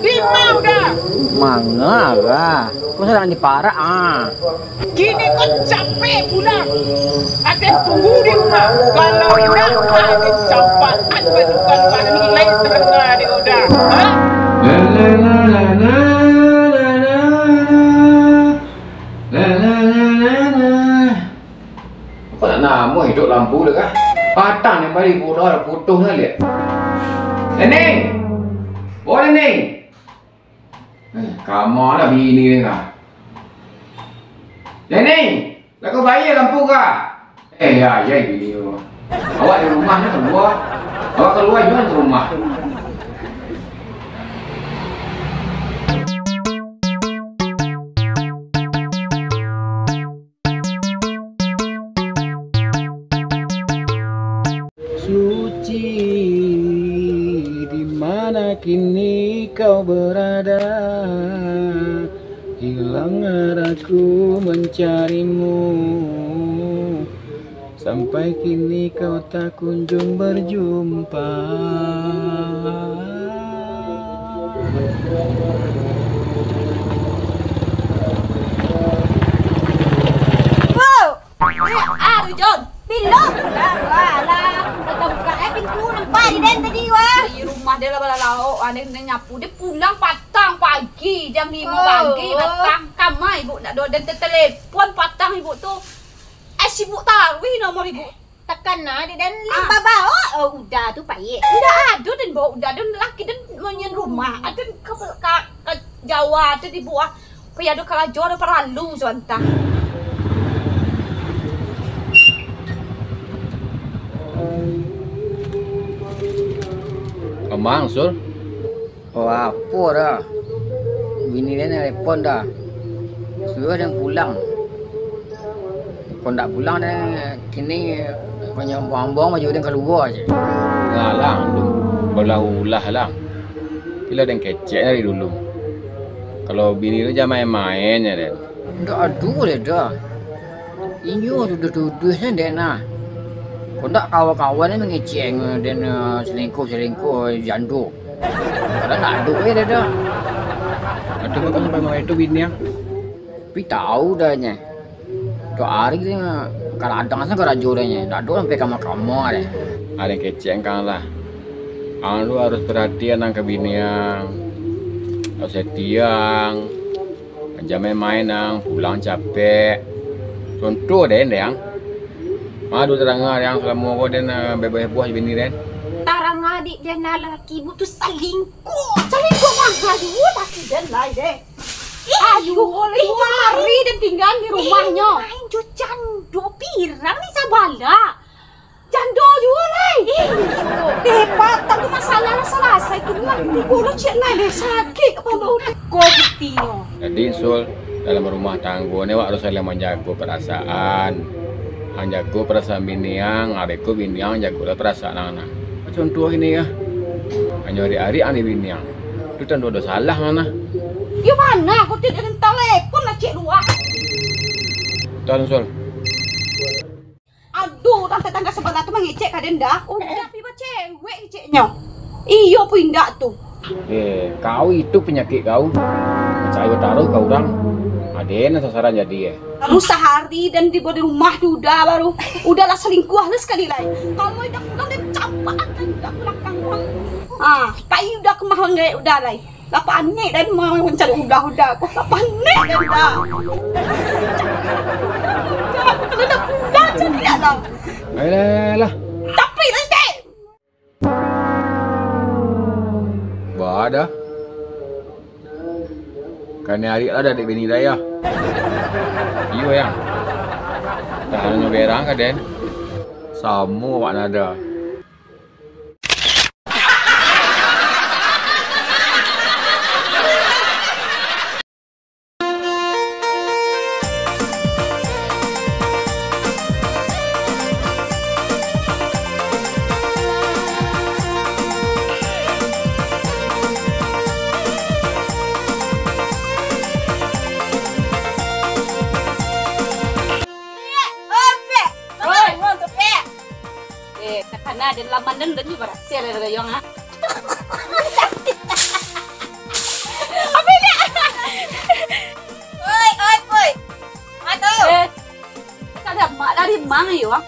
Di mau dah. Mangga lah. Kau sedang di parah Kini kau capek pula. Ada tunggu di rumah. Kalau nak ada campaan bertukar luar nilai terengah dia udah. La la la la la la la la la la la. Kau nak nama hidup lampu dah kah? Patang yang balik bodoh dah putus dah lihat. Nenek, boleh nenek. Kamu lah bini ni kah? Nenek, dah kau bayar lampu kah? Ya bini tu. Awak di rumah ni keluar. Awak keluar juga ke rumah. Suci, di mana kini kau berada? Hilang arahku mencarimu, sampai kini kau tak kunjung berjumpa. Aduh John, pilot lah. Kita buka pintu nampak di den tadi wah. Di rumah dia lah balalau, ada nyapu. Dia pulang patang pagi jam 5 pagi patang. Kamai ibu nak dan telepon patang ibu tu. Sibuk tarwih nomor ibu. Tekan nah di den 5 bawa. Oh udah tu payah. Udah ada dan bawa udah dan laki dan menyen rumah. Ada ke Jawa tu di buah. Payah ada kalau jor perlu sebentar. Kemang Sul? Oh apa dah? Bini dia nelpon dah. Suruh dia pulang. Kalau tak pulang dia kini banyak buang-buang baju dia keluar je. Ngalang tu. Belah-ulah lah. Bila dia kecek dari dulu. Kalau bini tu jangan main-main je dia. Tak aduh dia dah. Inyo tuduh-tuduh je dia nak. Kau tak kawan-kawan ni mengeceng dan selingkuh janduk. Kadang tak aduk dia dah. Ada kau sampai mau itu bini yang? Tapi tahu dah nya. Tu hari ni kalau ada masa kau rajo dah nya. Tak ada sampai kamu ada. Ada keceng kan lah. Lu harus perhatian nang ke bini yang. Harus setiang. Jangan main nang pulang capek. Contoh deh yang. Aduh terang yang selama kau dan bebas buah bini dan. Tarang adik dia nak lelaki ibu tu selingkuh mana dulu laki dan lain deh. Aduh, hari dan tinggal di rumahnya. Main jo jando pirang ni sabala. Jando juga lai. Debat tapi masalah selesai tu nanti bola cek lain sakit apa bau kau buktinya. Jadi Sul dalam rumah tangga ni harus saling menjaga perasaan. Ang jago perasaan bini yang, adekku bini yang jago perasaan anak. Contoh ini ya, hanya hari-hari ane bini yang, itu tentu ada salah mana? Ya mana? Aku tidak ada telepon lah cek luar. Tahu Sol. Aduh, tangga sebelah tu mengecek kaden dah. Oh, tapi buat cewek ceknya. Iyo pindah tu. Kau itu penyakit kau. Saya taruh kau orang. Ada sasaran jadi ya. Lalu sehari dan di rumah udah baru udahlah selingkuh lah sekali lagi. Kalau udah pulang dia campak dan udah belakang orang. Tapi udah kemahan dia udah lagi. Lah panik dan mau mencari udah aku panik dan dah. Kalau dah pulang jadi lah. Alah. Tapi lah dek. Ada. Kan hari ada adik bini daya. Iyo yang. Tak hanya berang kan Den. Sama wak nada. Karena ada lamanan dan juga berhasil ada yang dari mana ya?